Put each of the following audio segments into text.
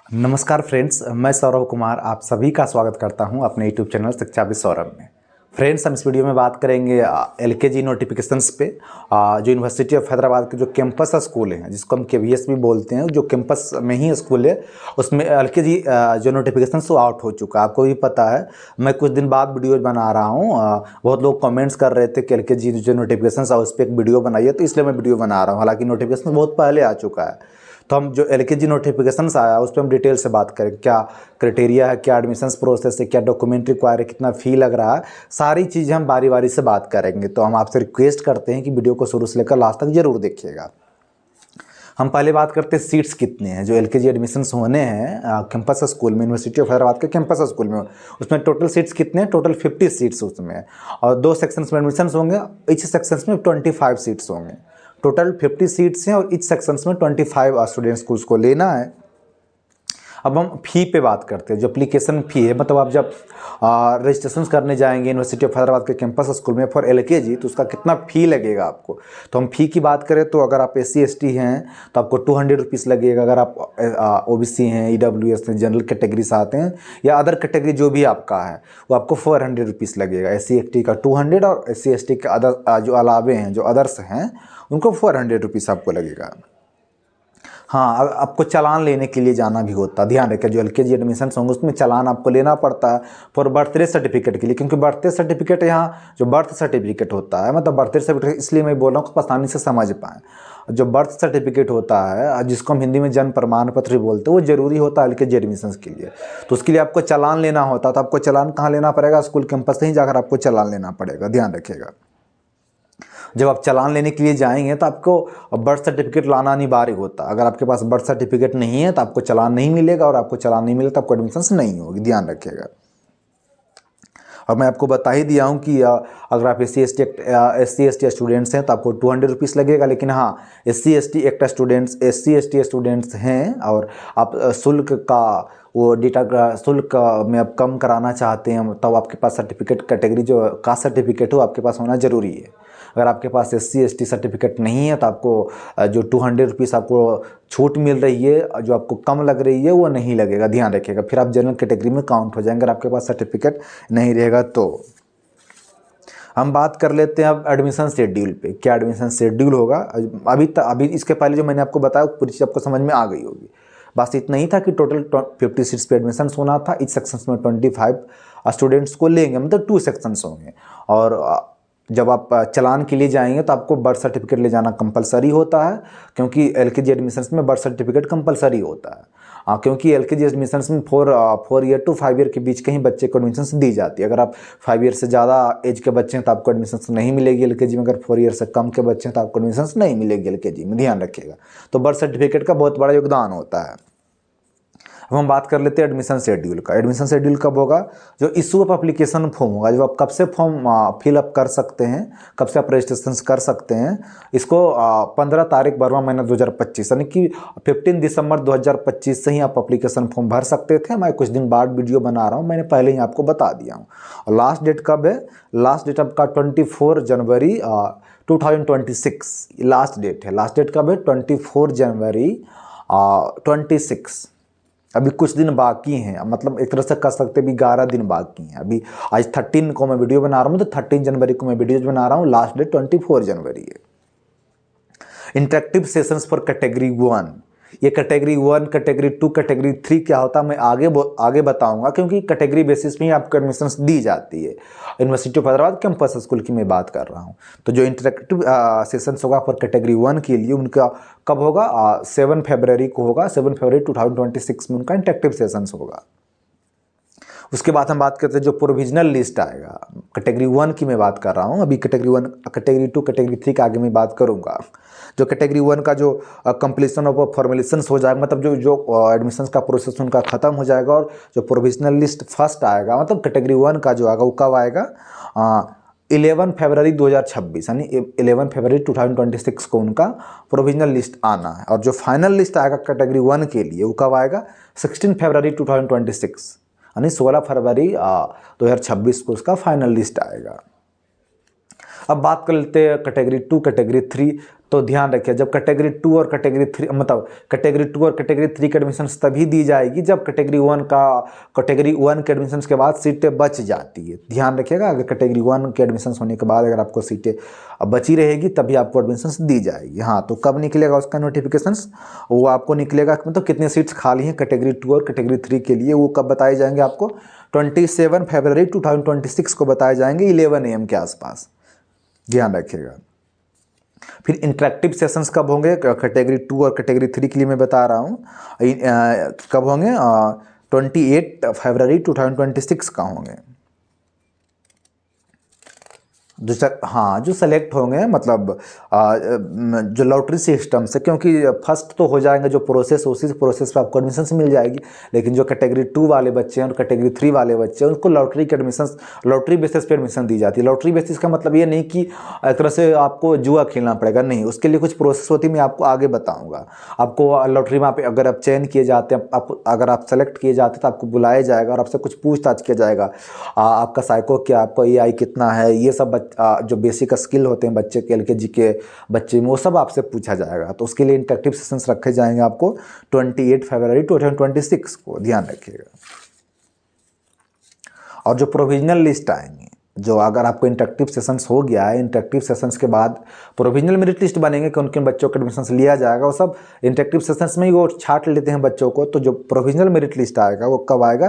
नमस्कार फ्रेंड्स, मैं सौरभ कुमार आप सभी का स्वागत करता हूं अपने यूट्यूब चैनल शिक्षा विद सौरभ में। फ्रेंड्स, हम इस वीडियो में बात करेंगे एलकेजी नोटिफिकेशंस पे। जो यूनिवर्सिटी ऑफ हैदराबाद के जो कैंपस स्कूल हैं, जिसको हम केवीएस भी बोलते हैं, जो कैंपस में ही स्कूल है, उसमें एलकेजी जो नोटिफिकेशन वो आउट हो चुका है। आपको भी पता है, मैं कुछ दिन बाद वीडियो बना रहा हूँ। बहुत लोग कमेंट्स कर रहे थे कि एलकेजी जो नोटिफिकेशन है उस पर एक वीडियो बनाइए, तो इसलिए मैं वीडियो बना रहा हूँ। हालांकि नोटिफिकेशन बहुत पहले आ चुका है, तो हम जो एलकेजी नोटिफिकेशंस आया उस पर हम डिटेल से बात करें। क्या क्राइटेरिया है, क्या एडमिशन्स प्रोसेस है, क्या डॉक्यूमेंट रिक्वायर है, कितना फ़ी लग रहा है, सारी चीज़ें हम बारी बारी से बात करेंगे। तो हम आपसे रिक्वेस्ट करते हैं कि वीडियो को शुरू से लेकर लास्ट तक जरूर देखिएगा। हम पहले बात करते हैं सीट्स कितने हैं जो एलकेजी एडमिशन्स होने हैं कैंपस स्कूल में, यूनिवर्सिटी ऑफ हैदराबाद के कैंपस स्कूल में। उसमें टोटल सीट्स कितने हैं? टोटल 50 सीट्स उसमें है, और 2 सेक्शंस में एडमिशन्स होंगे। ईच सेक्शंस में 25 सीट्स होंगे। टोटल 50 सीट्स हैं और ईच सेक्शंस में 25 स्टूडेंट्स को उसको लेना है। अब हम फ़ी पे बात करते हैं। जो एप्लीकेशन फ़ी है, मतलब आप जब रजिस्ट्रेशन करने जाएंगे यूनिवर्सिटी ऑफ हैदराबाद के कैंपस स्कूल में फॉर एलकेजी, तो उसका कितना फ़ी लगेगा आपको। तो हम फ़ी की बात करें तो अगर आप SC/ST हैं तो आपको 200 रुपीज़ लगेगा। अगर आप OBC हैं, EWS हैं, जनरल कैटेगरी से आते हैं, या अदर कैटेगरी जो भी आपका है, वो आपको 400 रुपीज़ लगेगा। SC/ST का 200 और SC/ST के अदर जो अलावे हैं, जो अदर्स हैं, उनको 400 रुपीज़ आपको लगेगा। हाँ, आपको चालान लेने के लिए जाना भी होता है। ध्यान रखें, जो एलकेजी एडमिशन होंगे उसमें चालान आपको लेना पड़ता है फॉर बर्थडे सर्टिफिकेट के लिए, क्योंकि बर्थडे सर्टिफिकेट यहाँ जो बर्थ सर्टिफिकेट होता है, मतलब बर्थडे सर्टिफिकेट इसलिए मैं बोल रहा हूँ कि आसानी से समझ पाएँ। जो बर्थ सर्टिफिकेट होता है, जिसको हम हिंदी में जन्म प्रमाण पत्र भी बोलते हैं, वो जरूरी होता है एलकेजी एडमिशन के लिए। तो उसके लिए आपको चालान लेना होता है। तो आपको चालान कहाँ लेना पड़ेगा? स्कूल कैंपस से ही जाकर आपको चालान लेना पड़ेगा। ध्यान रखिएगा, जब आप चालान लेने के लिए जाएंगे तो आपको बर्थ सर्टिफिकेट लाना अनिवार्य होता है। अगर आपके पास बर्थ सर्टिफिकेट नहीं है तो आपको चालान नहीं मिलेगा, और आपको चालान नहीं मिलेगा तो आपको एडमिशन नहीं होगी। ध्यान रखिएगा। और मैं आपको बता ही दिया हूँ कि अगर आप SC/ST स्टूडेंट्स हैं तो आपको 200 रुपीज़ लगेगा। लेकिन हाँ, SC/ST स्टूडेंट्स हैं और आप शुल्क का वो डेटा का शुल्क में आप कम कराना चाहते हैं, तब आपके पास सर्टिफिकेट कैटेगरी जो कास्ट सर्टिफिकेट हो आपके पास होना ज़रूरी है। अगर आपके पास SC/ST सर्टिफिकेट नहीं है तो आपको जो 200 रुपीज़ आपको छूट मिल रही है, जो आपको कम लग रही है, वो नहीं लगेगा। ध्यान रखिएगा, फिर आप जनरल कैटेगरी में काउंट हो जाएंगे अगर आपके पास सर्टिफिकेट नहीं रहेगा। तो हम बात कर लेते हैं अब एडमिशन शेड्यूल पे। क्या एडमिशन शेड्यूल होगा? अभी इसके पहले जो मैंने आपको बताया पूरी चीज़ आपको समझ में आ गई होगी। बस इतना ही था कि टोटल 50 सीट्स पे एडमिशन होना था। इस सेक्शंस में 25 स्टूडेंट्स को लेंगे, मतलब 2 सेक्शंस होंगे। और जब आप चालान के लिए जाएंगे तो आपको बर्थ सर्टिफिकेट ले जाना कंपलसरी होता है, क्योंकि एलकेजी एडमिशन्स में बर्थ सर्टिफिकेट कंपलसरी होता है। क्योंकि एलकेजी एडमिशन्स में 4 ईयर टू 5 ईयर के बीच कहीं बच्चे को एडमिशन दी जाती है। अगर आप 5 ईयर से ज़्यादा एज के बच्चे हैं तो आपको एडमिशन नहीं मिलेगी एलकेजी में। अगर 4 ईयर से कम के बच्चे हैं तो आपको एडमिशन नहीं मिलेगी एलकेजी में। ध्यान रखिएगा, तो बर्थ सर्टिफिकेट का बहुत बड़ा योगदान होता है। अब हम बात कर लेते हैं एडमिशन शेड्यूल का। एडमिशन शेड्यूल कब होगा? जो इशू ऑफ एप्लीकेशन फॉर्म होगा, जो आप कब से फॉर्म फिलअप कर सकते हैं, कब से आप रजिस्ट्रेशन कर सकते हैं, इसको 15 तारीख 12वां महीना 2025 यानी कि 15 दिसंबर 2025 से ही आप एप्लीकेशन फॉर्म भर सकते थे। मैं कुछ दिन बाद वीडियो बना रहा हूँ, मैंने पहले ही आपको बता दिया हूँ। और लास्ट डेट कब है? लास्ट डेट आपका 24 जनवरी 2026 लास्ट डेट है। लास्ट डेट कब है? 24 जनवरी 26। अभी कुछ दिन बाकी हैं, मतलब एक तरह से कह सकते भी 11 दिन बाकी हैं। अभी आज 13 को मैं वीडियो बना रहा हूँ, तो 13 जनवरी को मैं वीडियो बना रहा हूँ। लास्ट डेट 24 जनवरी है। इंटरेक्टिव सेशंस फॉर कैटेगरी 1, ये कैटेगरी 1, कैटेगरी 2, कैटेगरी 3 क्या होता है मैं आगे बताऊंगा, क्योंकि कैटेगरी बेसिस में आपको एडमिशन्स दी जाती है। University of Hyderabad campus school की मैं बात कर रहा हूँ। तो जो इंटरेक्टिव सेशंस होगा फॉर कैटेगरी 1 के लिए, उनका कब होगा? 7 फरवरी को होगा। 7 फरवरी 2026 में उनका इंटरेक्टिव सेशंस होगा। उसके बाद हम बात करते हैं जो प्रोविजनल लिस्ट आएगा। कैटेगरी 1 की मैं बात कर रहा हूँ। अभी कैटेगरी 1, कैटेगरी 2, कैटेगरी 3 के आगे मैं बात करूँगा। जो कैटेगरी 1 का जो कंप्लीशन ऑफ फॉर्मेलिशंस हो जाएगा, मतलब जो एडमिशन्स का प्रोसेस उनका ख़त्म हो जाएगा, और जो प्रोविजनल लिस्ट फर्स्ट आएगा, मतलब कैटेगरी 1 का जो आएगा वो कब आएगा? 11 फरवरी 2026 यानी 11 फरवरी 2026 को उनका प्रोविजनल लिस्ट आना है। और जो फाइनल लिस्ट आएगा कैटेगरी 1 के लिए वो कब आएगा? 16 फरवरी 2026 यानी 16 फरवरी 2026 को उसका फाइनल लिस्ट आएगा। अब बात कर लेते हैं कैटेगरी 2, कैटेगरी 3। तो ध्यान रखिए, जब कैटेगरी 2 और कैटेगरी 3 मतलब कैटेगरी 2 और कैटेगरी 3 की एडमिशन्स तभी दी जाएगी जब कैटेगरी 1 के एडमिशन्स के बाद सीटें बच जाती है। ध्यान रखिएगा, अगर कैटेगरी 1 के एडमिशन्स होने के बाद अगर आपको सीटें बची रहेगी तभी आपको एडमिशन्स दी जाएगी। हाँ, तो कब निकलेगा उसका नोटिफिकेशंस? वो आपको निकलेगा, मतलब कितनी सीट्स खाली हैं कैटेगरी 2 और कैटेगरी 3 के लिए, वो कब बताए जाएंगे आपको? 27 फरवरी 2026 को बताए जाएंगे 11 AM के आसपास। ध्यान रखिएगा। फिर इंटरेक्टिव सेशंस कब होंगे कैटेगरी 2 और कैटेगरी 3 के लिए मैं बता रहा हूँ, कब होंगे? 28 फरवरी 2026 का होंगे। हाँ, जो सेलेक्ट होंगे मतलब जो लॉटरी सिस्टम से, क्योंकि फर्स्ट तो हो जाएंगे जो प्रोसेस, उसी प्रोसेस पर आपको एडमिशन मिल जाएगी। लेकिन जो कैटेगरी 2 वाले बच्चे हैं और कैटेगरी 3 वाले बच्चे हैं उनको लॉटरी के एडमिशन, लॉटरी बेसिस पे एडमिशन दी जाती है। लॉटरी बेसिस का मतलब ये नहीं कि एक तरह से आपको जुआ खेलना पड़ेगा, नहीं, उसके लिए कुछ प्रोसेस होती है, मैं आपको आगे बताऊँगा। आपको लॉटरी में अगर आप चयन किए जाते हैं, अगर आप सेलेक्ट किए जाते हैं तो आपको बुलाया जाएगा और आपसे कुछ पूछताछ किया जाएगा, आपका साइको क्या, आपका EI कितना है, ये सब जो बेसिक स्किल होते हैं बच्चे के, LKG के बच्चे में, वो सब आपसे पूछा जाएगा। तो उसके लिए इंटरेक्टिव सेशंस रखे जाएंगे आपको 28 फरवरी 2026 को। ध्यान रखिएगा। और जो प्रोविजनल लिस्ट आएंगे, जो अगर आपको इंटरेक्टिव सेशंस हो गया है, इंटरेक्टिव सेशंस के बाद प्रोविजनल मेरिट लिस्ट बनेंगे कि उनके बच्चों का एडमिशन लिया जाएगा, वो सब इंटरेक्टिव सेशंस में ही वो छाट लेते हैं बच्चों को। तो जो प्रोविजनल मेरिट लिस्ट आएगा वो कब आएगा?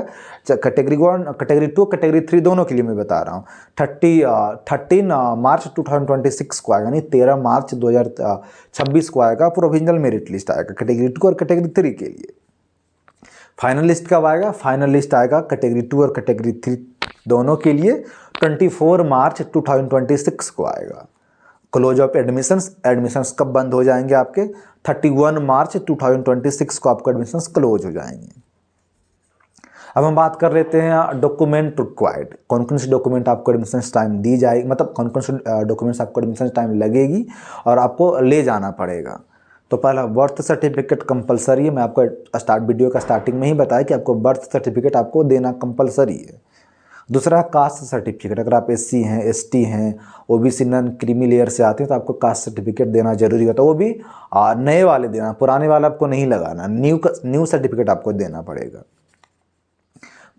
कैटेगरी 1, कैटेगरी 2, कैटेगरी 3 दोनों के लिए मैं बता रहा हूँ। 13 मार्च 2026 को आएगा, नहीं 13 मार्च 2026 को आएगा प्रोविजनल मेरिट लिस्ट आएगा कैटेगरी 2 और कैटेगरी 3 के लिए। फाइनल लिस्ट कब आएगा? फाइनल लिस्ट आएगा कैटेगरी 2 और कैटेगरी 3 दोनों के लिए 24 मार्च 2026 को आएगा। क्लोज ऑफ एडमिशंस कब बंद हो जाएंगे आपके? 31 मार्च 2026 को आपको एडमिशंस क्लोज हो जाएंगे। अब हम बात कर लेते हैं डॉक्यूमेंट रिक्वायर्ड, कौन कौन से डॉक्यूमेंट आपको एडमिशंस टाइम दी जाएगी, मतलब कौन कौन से डॉक्यूमेंट्स आपको एडमिशंस टाइम लगेगी और आपको ले जाना पड़ेगा। तो पहला बर्थ सर्टिफिकेट कंपलसरी है, मैं आपको वीडियो का स्टार्टिंग में ही बताया कि आपको बर्थ सर्टिफिकेट आपको देना कंपलसरी है। दूसरा कास्ट सर्टिफिकेट, अगर आप SC हैं, ST हैं, OBC नॉन क्रीमी लेयर से आते हैं तो आपको कास्ट सर्टिफिकेट देना जरूरी होता है। वो भी नए वाले देना, पुराने वाला आपको नहीं लगाना, न्यू सर्टिफिकेट आपको देना पड़ेगा।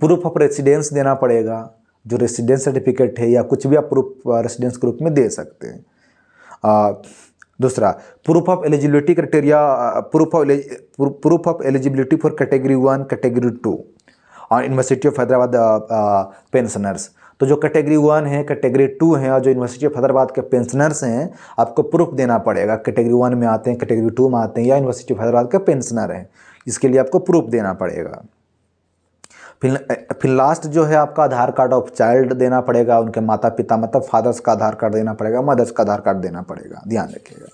प्रूफ ऑफ रेसिडेंस देना पड़ेगा, जो रेसिडेंस सर्टिफिकेट है या कुछ भी आप प्रूफ रेसिडेंस के रूप में दे सकते हैं। दूसरा proof of eligibility criteria, proof of eligibility for category 1, category 2 और यूनिवर्सिटी ऑफ हैदराबाद पेंशनर्स। तो जो कैटेगरी 1 है, कैटेगरी 2 है और जो यूनिवर्सिटी ऑफ हैदराबाद के पेंशनर्स हैं, आपको प्रूफ देना पड़ेगा। कैटेगरी 1 में आते हैं, कैटेगरी 2 में आते हैं या यूनिवर्सिटी ऑफ हैदराबाद के पेंशनर हैं, इसके लिए आपको प्रूफ देना पड़ेगा। फिर लास्ट जो है आपका आधार कार्ड ऑफ चाइल्ड देना पड़ेगा, उनके माता पिता मतलब फादर्स का आधार कार्ड देना पड़ेगा, मदर्स का आधार कार्ड देना पड़ेगा। ध्यान रखिएगा।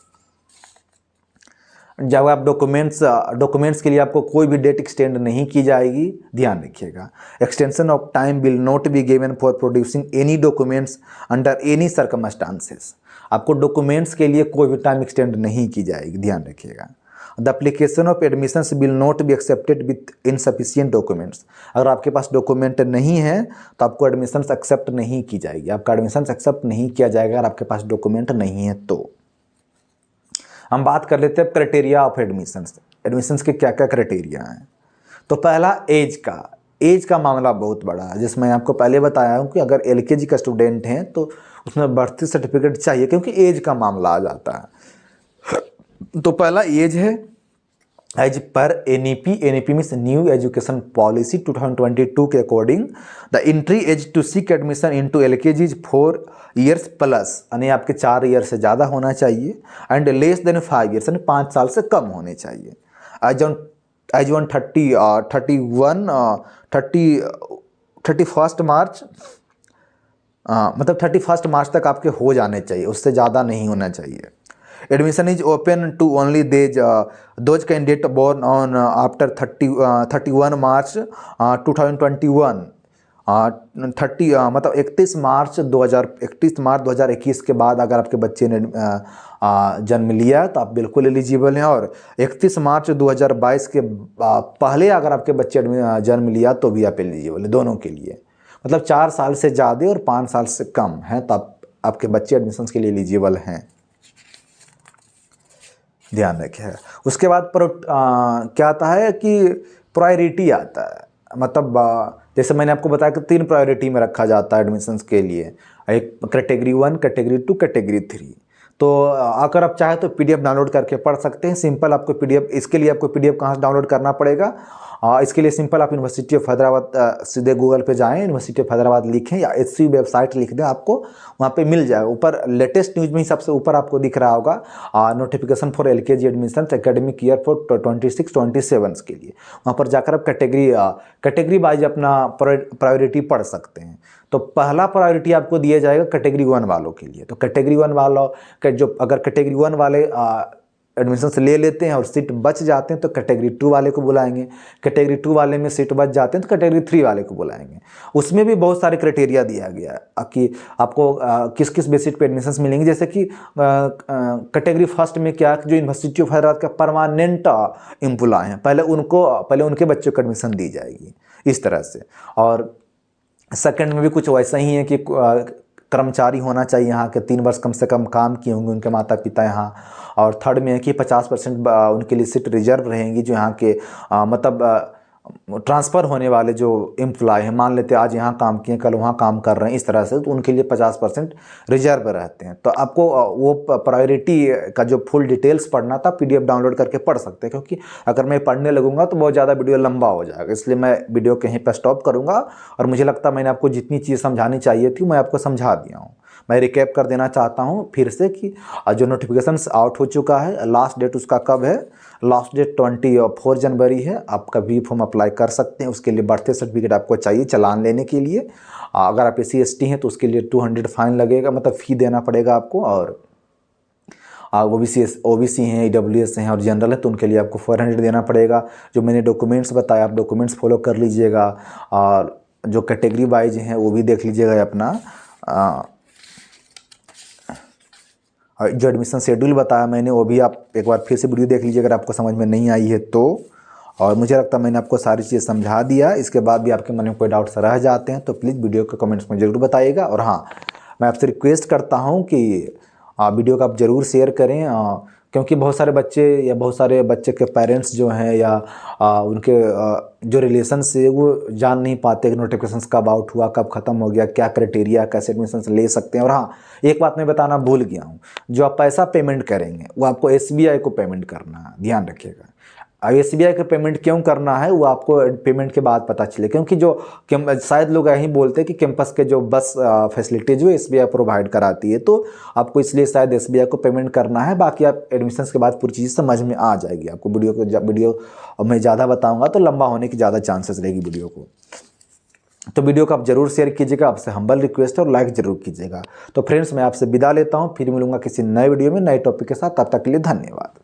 जब आप डॉक्यूमेंट्स के लिए आपको कोई भी डेट एक्सटेंड नहीं की जाएगी, ध्यान रखिएगा। Extension of time will not be given for producing any documents under any circumstances. आपको डॉक्यूमेंट्स के लिए कोई भी टाइम एक्सटेंड नहीं की जाएगी, ध्यान रखिएगा। The application of admissions will not be accepted with insufficient documents. अगर आपके पास डॉक्यूमेंट नहीं है तो आपको एडमिशंस एक्सेप्ट नहीं की जाएगी, आपका एडमिशंस एक्सेप्ट नहीं किया जाएगा अगर आपके पास डॉक्यूमेंट नहीं है तो। हम बात कर लेते हैं क्राइटेरिया ऑफ एडमिशंस के क्या क्या क्राइटेरिया हैं। तो पहला एज का मामला बहुत बड़ा है, जिसमें आपको पहले बताया हूँ कि अगर LKG का स्टूडेंट हैं तो उसमें बर्थ सर्टिफिकेट चाहिए, क्योंकि एज का मामला आ जाता है। तो पहला एज है एज पर NEP means new education policy 2022 के according the entry age to seek admission into LKG is 4 years plus, यानी आपके 4 ईयर से ज़्यादा होना चाहिए, एंड लेस देन 5 ईयर्स, यानी 5 साल से कम होने चाहिए। एज ऑन 31 मार्च मतलब 31 मार्च तक आपके हो जाने चाहिए, उससे ज़्यादा नहीं होना चाहिए। Admission is open to only those candidate born on after 31 March 2021 मतलब 31 मार्च 2021 के बाद अगर आपके बच्चे ने जन्म लिया तो आप बिल्कुल एलिजिबल हैं, और 31 मार्च 2022 के पहले अगर आपके बच्चे जन्म लिया तो भी आप एलिजिबल हैं, दोनों के लिए। मतलब 4 साल से ज़्यादा और 5 साल से कम हैं तो आपके बच्चे एडमिशन्स के लिए एलिजिबल हैं। ध्यान रखिएगा। उसके बाद क्या आता है कि प्रायोरिटी आता है, मतलब जैसे मैंने आपको बताया कि 3 प्रायोरिटी में रखा जाता है एडमिशन्स के लिए, एक कैटेगरी 1, कैटेगरी 2, कैटेगरी 3। तो अगर आप चाहें तो पीडीएफ डाउनलोड करके पढ़ सकते हैं। सिंपल आपको पीडीएफ, इसके लिए आपको पीडीएफ कहाँ से डाउनलोड करना पड़ेगा, इसके लिए सिंपल आप यूनिवर्सिटी ऑफ हैदराबाद सीधे गूगल पे जाएं, यूनिवर्सिटी ऑफ हैदराबाद लिखें या HCU वेबसाइट लिख दें, आपको वहाँ पे मिल जाएगा। ऊपर लेटेस्ट न्यूज़ में ही सबसे ऊपर आपको दिख रहा होगा notification for LKG admission academic year for 26-27 के लिए। वहाँ पर जाकर आप कैटेगरी वाइज अपना प्रायोरिटी पढ़ सकते हैं। तो पहला प्रायोरिटी आपको दिया जाएगा कैटेगरी 1 वालों के लिए। तो कैटेगरी 1 वालों के जो अगर कैटेगरी 1 वाले एडमिशन ले लेते हैं और सीट बच जाते हैं तो कैटेगरी 2 वाले को बुलाएंगे। कैटेगरी 2 वाले में सीट बच जाते हैं तो कैटेगरी 3 वाले को बुलाएंगे। उसमें भी बहुत सारे क्राइटेरिया दिया गया है कि आपको किस किस बेसिस पे एडमिशन्स मिलेंगे। जैसे कि कैटेगरी फर्स्ट में क्या, जो यूनिवर्सिटी ऑफ हैदराबाद का परमानेंट एम्प्लॉय हैं, पहले उनके बच्चों को एडमिशन दी जाएगी इस तरह से। और सेकंड में भी कुछ वैसा ही है कि कर्मचारी होना चाहिए यहाँ के, 3 वर्ष कम से कम काम किए होंगे उनके माता पिता यहाँ। और थर्ड में है कि 50% उनके लिए सीट रिजर्व रहेंगी, जो यहाँ के मतलब ट्रांसफ़र होने वाले जो एम्प्लॉय हैं, मान लेते हैं आज यहाँ काम किए कल वहाँ काम कर रहे हैं, इस तरह से, तो उनके लिए 50% रिजर्व रहते हैं। तो आपको वो प्रायोरिटी का जो फुल डिटेल्स पढ़ना था पीडीएफ डाउनलोड करके पढ़ सकते हैं, क्योंकि अगर मैं पढ़ने लगूंगा तो बहुत ज़्यादा वीडियो लंबा हो जाएगा, इसलिए मैं वीडियो कहीं पर स्टॉप करूँगा। और मुझे लगता है मैंने आपको जितनी चीज़ समझानी चाहिए थी मैं आपको समझा दिया हूँ। मैं रिकैप कर देना चाहता हूँ फिर से कि जो नोटिफिकेशंस आउट हो चुका है, लास्ट डेट उसका कब है, लास्ट डेट 24 जनवरी है। आप कभी फॉर्म अप्लाई कर सकते हैं। उसके लिए बर्थ सर्टिफिकेट आपको चाहिए चालान लेने के लिए। अगर आप SC ST हैं तो उसके लिए 200 फाइन लगेगा, मतलब फ़ी देना पड़ेगा आपको। और OBC हैं, EWS हैं और जनरल है तो उनके लिए आपको 400 देना पड़ेगा। जो मैंने डॉक्यूमेंट्स बताया आप डॉक्यूमेंट्स फॉलो कर लीजिएगा। और जो कैटेगरी वाइज हैं वो भी देख लीजिएगा अपना। और जो एडमिशन शेड्यूल बताया मैंने वो भी आप एक बार फिर से वीडियो देख लीजिए अगर आपको समझ में नहीं आई है तो। और मुझे लगता है मैंने आपको सारी चीज़ समझा दिया। इसके बाद भी आपके मन में कोई डाउट्स रह जाते हैं तो प्लीज़ वीडियो के कमेंट्स में ज़रूर बताइएगा। और हाँ, मैं आपसे रिक्वेस्ट करता हूँ कि वीडियो को आप ज़रूर शेयर करें, क्योंकि बहुत सारे बच्चे के पेरेंट्स जो हैं या उनके जो रिलेशन से वो जान नहीं पाते कि नोटिफिकेशंस कब आउट हुआ, कब ख़त्म हो गया, क्या क्राइटेरिया, कैसे एडमिशन्स ले सकते हैं। और हाँ, एक बात मैं बताना भूल गया हूँ, जो आप पैसा पेमेंट करेंगे वो आपको SBI को पेमेंट करना है, ध्यान रखिएगा। SBI का पेमेंट क्यों करना है वो आपको पेमेंट के बाद पता चले, क्योंकि जो शायद लोग यही बोलते हैं कि कैंपस के जो बस फैसिलिटी जो SBI प्रोवाइड कराती है, तो आपको इसलिए शायद SBI को पेमेंट करना है। बाकी आप एडमिशन्स के बाद पूरी चीज़ समझ में आ जाएगी आपको। वीडियो मैं ज़्यादा बताऊँगा तो लंबा होने की ज़्यादा चांसेस रहेगी वीडियो को। तो वीडियो को आप जरूर शेयर कीजिएगा, आपसे हम्बल रिक्वेस्ट है, और लाइक जरूर कीजिएगा। तो फ्रेंड्स, मैं आपसे विदा लेता हूँ, फिर मिलूंगा किसी नए वीडियो में नए टॉपिक के साथ। तब तक के लिए धन्यवाद।